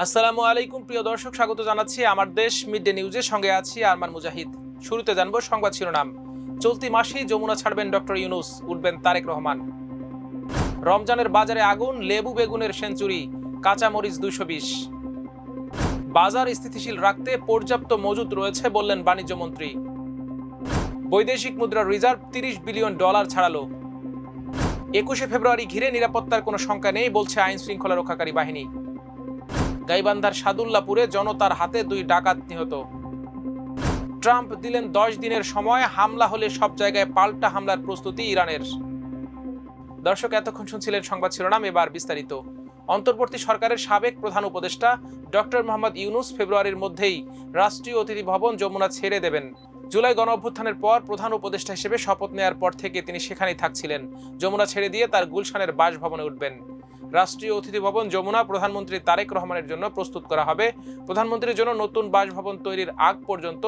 আসসালামু আলাইকুম প্রিয় দর্শক, স্বাগত জানাচ্ছি আমার দেশ মিড ডে নিউজের সঙ্গে আছি আরমান মুজাহিদ। শুরুতে জানবো সংবাদ শিরোনাম। চলতি মাসেই যমুনা ছাড়বেন ডক্টর ইউনূস, উঠবেন তারেক রহমান। রমজানের বাজারে আগুন, লেবু বেগুনের সেঞ্চুরি, কাঁচামরিচ 220। বাজার স্থিতিশীল রাখতে পর্যাপ্ত মজুদ রয়েছে বললেন বাণিজ্য মন্ত্রী। বৈদেশিক মুদ্রার রিজার্ভ $30 বিলিয়ন ছাড়ালো। 21শে ফেব্রুয়ারি ঘিরে নিরাপত্তার কোনো শঙ্কা নেই বলছে আইন শৃঙ্খলা রক্ষাকারী বাহিনী। গাইবান্ধার সাদুল্লাপুরে জনতার হাতে 2 ডাকাত নিহত। ট্রাম্প দিলেন 10 দিনের সময়, হামলা হলে সব জায়গায় পাল্টা হামলার প্রস্তুতি ইরানের। দর্শক, এতক্ষণ শুনছিলেন সংবাদ শিরোনাম, এবার বিস্তারিত। অন্তর্বর্তী সরকারের সাবেক প্রধান উপদেষ্টা ডক্টর মোহাম্মদ ইউনূস ফেব্রুয়ারির মধ্যেই রাষ্ট্রীয় অতিথি ভবন যমুনা ছেড়ে দেবেন। জুলাই গণঅভ্যুত্থানের পর প্রধান উপদেষ্টা হিসেবে শপথ নেয়ার পর থেকে তিনি সেখানেই থাকছিলেন। যমুনা ছেড়ে দিয়ে তার গুলশানের বাসভবনে উঠবেন। রাষ্ট্রীয় অতিথি ভবন যমুনা প্রধানমন্ত্রী তারেক রহমানের জন্য প্রস্তুত করা হবে। প্রধানমন্ত্রীর জন্য নতুন বাসভবন তৈরির আগ পর্যন্ত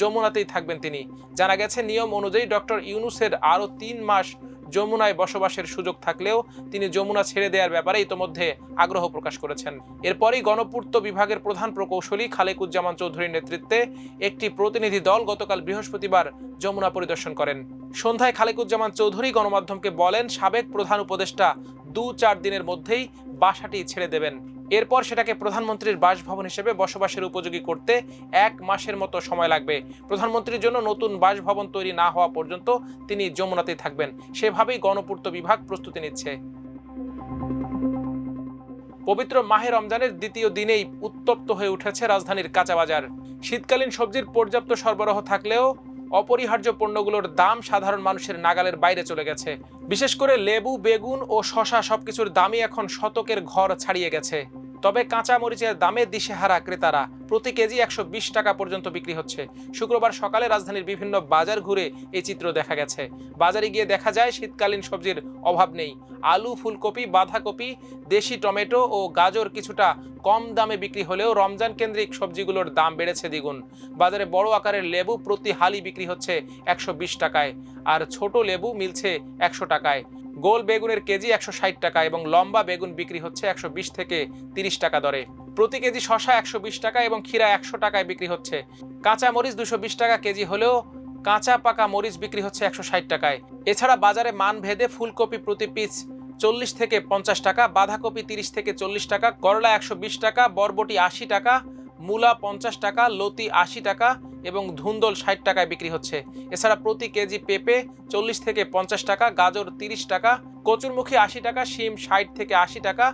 যমুনাতেই থাকবেন তিনি। জানা গেছে, নিয়ম অনুযায়ী ডক্টর ইউনূসের আরও 3 মাস যমুনায় বসবাসের সুযোগ থাকলেও তিনি যমুনা ছেড়ে দেওয়ার ব্যাপারে ইতোমধ্যে আগ্রহ প্রকাশ করেছেন। এরপরই গণপূর্ত বিভাগের প্রধান প্রকৌশলী খালেকুজ্জামান চৌধুরীর নেতৃত্বে একটি প্রতিনিধি দল গতকাল বৃহস্পতিবার যমুনা পরিদর্শন করেন। সন্ধ্যায় খালেকুজ্জামান চৌধুরী গণমাধ্যমকে বলেন, সাবেক প্রধান উপদেষ্টা 2-4 দিনের মধ্যেই বাসাটি ছেড়ে দেবেন। এরপর সেটাকে প্রধানমন্ত্রীর বাসভবন হিসেবে বসবাসের উপযোগী করতে 1 মাসের মতো সময় লাগবে। প্রধানমন্ত্রীর জন্য নতুন বাসভবন তৈরি না হওয়া পর্যন্ত তিনি যমুনাতেই থাকবেন। সেভাবেই গণপূর্ত বিভাগ প্রস্তুতি নিচ্ছে। পবিত্র মাহে রমজানের দ্বিতীয় দিনেই উত্তপ্ত হয়ে উঠেছে রাজধানীর কাঁচাবাজার। শীতকালীন সবজির পর্যাপ্ত সরবরাহ থাকলেও অপরিহার্য পণ্যগুলোর দাম সাধারণ মানুষের নাগালের বাইরে চলে গেছে। বিশেষ করে লেবু, বেগুন ও শসা সবকিছুর দামই এখন শতকের ঘর ছাড়িয়ে গেছে। তবে কাঁচা মরিচের দামে দিশেহারা ক্রেতারা। প্রতি কেজি 120 টাকা পর্যন্ত বিক্রি হচ্ছে। শুক্রবার সকালে রাজধানীর বিভিন্ন বাজার ঘুরে এই চিত্র দেখা গেছে। বাজারে গিয়ে দেখা যায় শীতকালীন সবজির অভাব নেই। আলু, ফুলকপি, বাঁধাকপি, দেশি টমেটো ও গাজর কিছুটা কম দামে বিক্রি হলেও রমজান কেন্দ্রিক সবজিগুলোর দাম বেড়েছে দ্বিগুণ। বাজারে বড় আকারের লেবু প্রতি হালি বিক্রি হচ্ছে 120 টাকায়, আর ছোট লেবু মিলছে 100 টাকায়। গোল বেগুনের কেজি 160 টাকা এবং লম্বা বেগুন বিক্রি হচ্ছে 120 থেকে 30 টাকা দরে। প্রতি কেজি শসা 120 টাকা এবং ক্ষীরা 100 টাকায় বিক্রি হচ্ছে। কাঁচা মরিচ 220 টাকা কেজি হলেও কাঁচা পাকা মরিচ বিক্রি হচ্ছে 160 টাকায়। এছাড়া বাজারে মান ভেদে ফুলকপি প্রতি পিস 40 থেকে 50 টাকা, বাঁধাকপি 30 থেকে 40 টাকা, করলা 120 টাকা, বরবটি 80 টাকা, মূলা 50 টাকা, লতি 80 টাকা এবং ধুন্দল 60 টাকায় বিক্রি হচ্ছে। এছাড়া প্রতি কেজি পেঁপে 40 থেকে 50 টাকা, গাজর 30 টাকা, কচুরমুখী 80 টাকা, শিম 60 থেকে 80 টাকা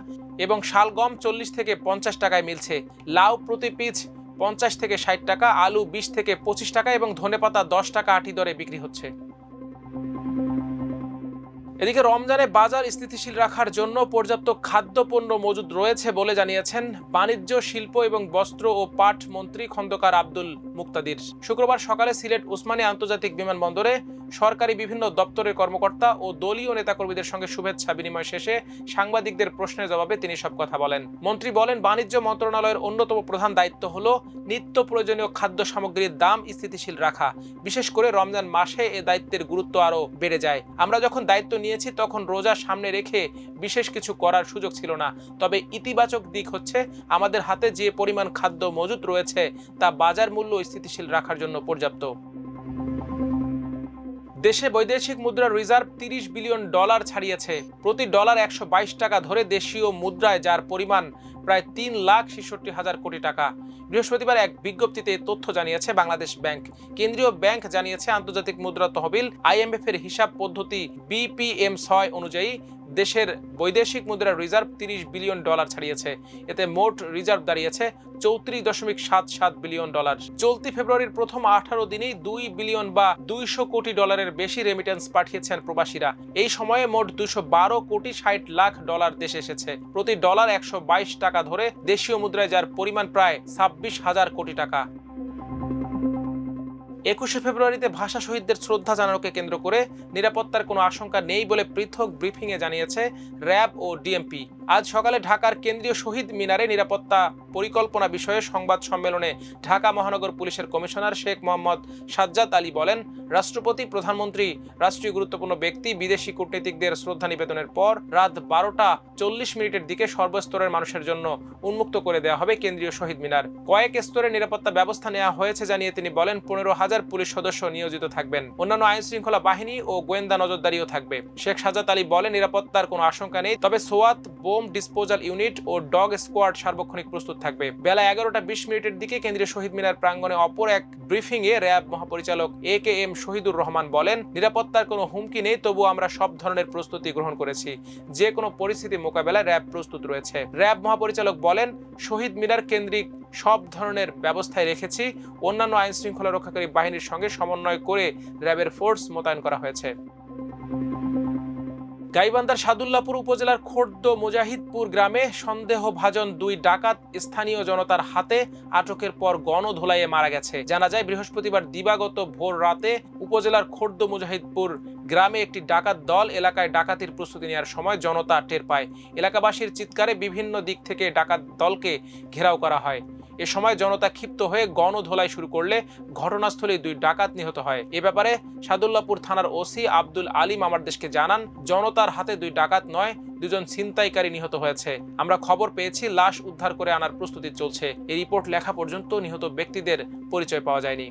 এবং শালগম 40 থেকে 50 টাকায় মিলছে। লাউ প্রতি পিস 50 থেকে 60 টাকা, আলু 20 থেকে 25 টাকা এবং ধনেপাতা 10 টাকা আটি দরে বিক্রি হচ্ছে। এদিকে রমজানে বাজার স্থিতিশীল রাখার জন্য পর্যাপ্ত খাদ্যপণ্য মজুদ রয়েছে বলে জানিয়েছেন বাণিজ্য, শিল্প এবং বস্ত্র ও পাট মন্ত্রী খন্দকার আব্দুল মুক্তাদির। শুক্রবার সকালে সিলেট ওসমানী আন্তর্জাতিক বিমানবন্দরে সরকারি বিভিন্ন দপ্তরের কর্মকর্তা ও দলীয় নেতাকর্মীদের সঙ্গে শুভেচ্ছা বিনিময় শেষে সাংবাদিকদের প্রশ্নের জবাবে তিনি সব কথা বলেন। মন্ত্রী বলেন, বাণিজ্য মন্ত্রণালয়ের অন্যতম প্রধান দায়িত্ব হলো নিত্য প্রয়োজনীয় খাদ্য সামগ্রীর দাম স্থিতিশীল রাখা। বিশেষ করে রমজান মাসে এ দায়িত্বের গুরুত্ব আরও বেড়ে যায়। আমরা যখন দায়িত্ব নিয়েছি তখন রোজা সামনে রেখে বিশেষ কিছু করার সুযোগ ছিল না। তবে ইতিবাচক দিক হচ্ছে আমাদের হাতে যে পরিমাণ খাদ্য মজুদ রয়েছে তা বাজার মূল্য স্থিতিশীল রাখার জন্য পর্যাপ্ত। দেশে বৈদেশিক মুদ্রার রিজার্ভ $30 বিলিয়ন ছাড়িয়েছে। প্রতি ডলার 122 টাকা ধরে দেশীয় মুদ্রায়, যার পরিমাণ প্রায় 3,66,000 কোটি টাকা। বৃহস্পতিবার এক বিজ্ঞপ্তিতে তথ্য জানিয়েছে বাংলাদেশ ব্যাংক। কেন্দ্রীয় ব্যাংক জানিয়েছে, আন্তর্জাতিক মুদ্রা তহবিল IMF এর হিসাব পদ্ধতি BPM-6 অনুযায়ী দেশের বৈদেশিক মুদ্রার রিজার্ভ $30 বিলিয়ন ছাড়িয়েছে। এতে মোট রিজার্ভ দাঁড়িয়েছে $34.77 বিলিয়ন। চলতি ফেব্রুয়ারির প্রথম 18 দিনেই $2 বিলিয়ন বা $200 কোটি বেশি রেমিটেন্স পাঠিয়েছেন প্রবাসীরা। এই সময়ে মোট $212 কোটি 60 লাখ দেশে এসেছে। প্রতি ডলার 122 টাকা ধরে দেশীয় মুদ্রায়, যার পরিমাণ প্রায় 26,000 কোটি টাকা। 21শে ফেব্রুয়ারিতে ভাষা শহীদদের শ্রদ্ধা জানানোকে কেন্দ্র করে নিরাপত্তার কোনো আশঙ্কা নেই বলে পৃথক ব্রিফিংয়ে জানিয়েছে র্যাব ও ডিএমপি। আজ সকালে ঢাকার কেন্দ্রীয় শহীদ মিনারে নিরাপত্তা পরিকল্পনা বিষয়ে সংবাদ সম্মেলনে ঢাকা মহানগর পুলিশের কমিশনার শেখ মোহাম্মদ সাজ্জাদ আলী বলেন, রাষ্ট্রপতি, প্রধানমন্ত্রী, রাষ্ট্রীয় গুরুত্বপূর্ণ ব্যক্তি, বিদেশি কূটনীতিকদের শ্রদ্ধা নিবেদনের পর রাত 12:40 দিকে সর্বস্তরের মানুষের জন্য উন্মুক্ত করে দেওয়া হবে কেন্দ্রীয় শহীদ মিনার। কয়েক স্তরে নিরাপত্তা ব্যবস্থা নেওয়া হয়েছে জানিয়ে তিনি বলেন, 15,000 পুলিশ সদস্য নিয়োজিত থাকবেন। অন্যান্য আইন শৃঙ্খলা বাহিনী ও গোয়েন্দা নজরদারিও থাকবে। শেখ সাজ্জাদ আলী বলেন, নিরাপত্তার কোনো আশঙ্কা নেই, তবে সোয়াত, বোম ডিসপোজাল ইউনিট ও ডগ স্কোয়াড সার্বক্ষণিক প্রস্তুত থাকবে। বেলা 11:20 দিকে কেন্দ্রীয় শহীদ মিনার প্রাঙ্গণে অপর এক ব্রিফিংয়ে র্যাব মহাপরিচালক AKM শহীদুর রহমান বলেন, নিরাপত্তার কোনো হুমকি নেই, তবু আমরা সব ধরনের প্রস্তুতি গ্রহণ করেছি। যে কোনো পরিস্থিতি মোকাবেলায় র্যাব প্রস্তুত রয়েছে। র্যাব মহাপরিচালক বলেন, শহীদ মিনার কেন্দ্রিক সব ধরনের ব্যবস্থায় রেখেছি। অন্যান্য আইন শৃঙ্খলা রক্ষাকারী বাহিনীর সঙ্গে সমন্বয় করে র্যাবের ফোর্স মোতায়েন করা হয়েছে। গাইবান্ধার সাদুল্লাপুর উপজেলার খোর্দ মুজাহিদপুর গ্রামে সন্দেহভাজন 2 ডাকাত স্থানীয় জনতার হাতে আটকের পর গণধোলাইয়ে মারা গেছে। জানা যায়, বৃহস্পতিবার দিবাগত ভোর রাতে উপজেলার খোর্দ মুজাহিদপুর গ্রামে একটি ডাকাত দল এলাকায় ডাকাতির প্রস্তুতি নেওয়ার সময় জনতা টের পায়। এলাকাবাসীর চিৎকারে বিভিন্ন দিক থেকে ডাকাত দলকে ঘেরাও করা হয়। এ সময় জনতা ক্ষিপ্ত হয়ে গণধোলাই শুরু করলে ঘটনাস্থলে 2 ডাকাত নিহত হয়। এ ব্যাপারে সাদুল্লাপুর থানার ওসি আব্দুল আলিম আমার দেশকে জানান, জনতার হাতে 2 ডাকাত নয়, 2জন ছিনতাইকারী নিহত হয়েছে। আমরা খবর পেয়েছি, লাশ উদ্ধার করে আনার প্রস্তুতি চলছে। এই রিপোর্ট লেখা পর্যন্ত নিহত ব্যক্তিদের পরিচয় পাওয়া যায়নি।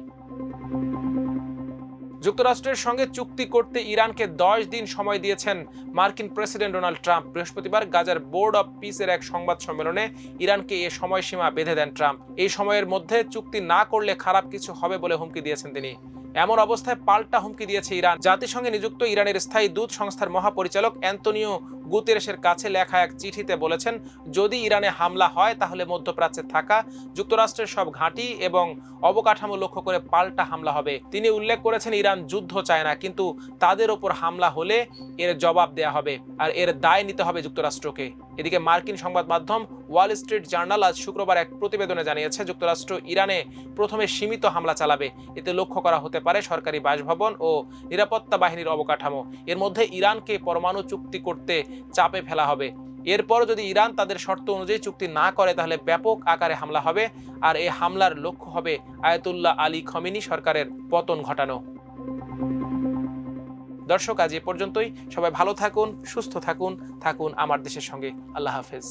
যুক্তরাষ্ট্রের সঙ্গে চুক্তি করতে ইরানকে 10 দিন সময় দিয়েছেন মার্কিন প্রেসিডেন্ট ডোনাল্ড ট্রাম্প। বৃহস্পতিবার গাজার বোর্ড অব পিসের এক সংবাদ সম্মেলনে ইরানকে এ সময়সীমা বেঁধে দেন ট্রাম্প। এই সময়ের মধ্যে চুক্তি না করলে খারাপ কিছু হবে বলে হুমকি দিয়েছেন তিনি। এমন অবস্থায় পাল্টা হুমকি দিয়েছে ইরান। জাতিসংঘে নিযুক্ত ইরানের স্থায়ী দূত সংস্থার মহাপরিচালক অ্যান্তনিও গুতেরেসের কাছে লেখা এক চিঠিতে বলেছেন, যদি ইরানে হামলা হয় তাহলে মধ্যপ্রাচ্যে থাকা যুক্তরাষ্ট্রের সব ঘাঁটি এবং অবকাঠামো লক্ষ্য করে পাল্টা হামলা হবে। তিনি উল্লেখ করেছেন, ইরান যুদ্ধ চায় না, কিন্তু তাদের ওপর হামলা হলে এর জবাব দেয়া হবে আর এর দায় নিতে হবে যুক্তরাষ্ট্রকে। এদিকে মার্কিন সংবাদ মাধ্যম ওয়াল স্ট্রিট জার্নাল আজ শুক্রবার এক প্রতিবেদনে জানিয়েছে, যুক্তরাষ্ট্র ইরানে প্রথমে সীমিত হামলা চালাবে। এতে লক্ষ্য করা হতে পারে সরকারি বাসভবন ও নিরাপত্তা বাহিনীর অবকাঠামো। এর মধ্যে ইরানকে পরমাণু চুক্তি করতে চাপে ফেলা হবে। এরপর যদি ইরান তাদের শর্ত অনুযায়ী চুক্তি না করে তাহলে ব্যাপক আকারে হামলা হবে, আর এই হামলার লক্ষ্য হবে আয়াতুল্লাহ আলী খমেনি সরকারের পতন ঘটানো। দর্শক, আজ এ পর্যন্তই। সবাই ভালো থাকুন, সুস্থ থাকুন, থাকুন আমার দেশের সঙ্গে। আল্লাহ হাফেজ।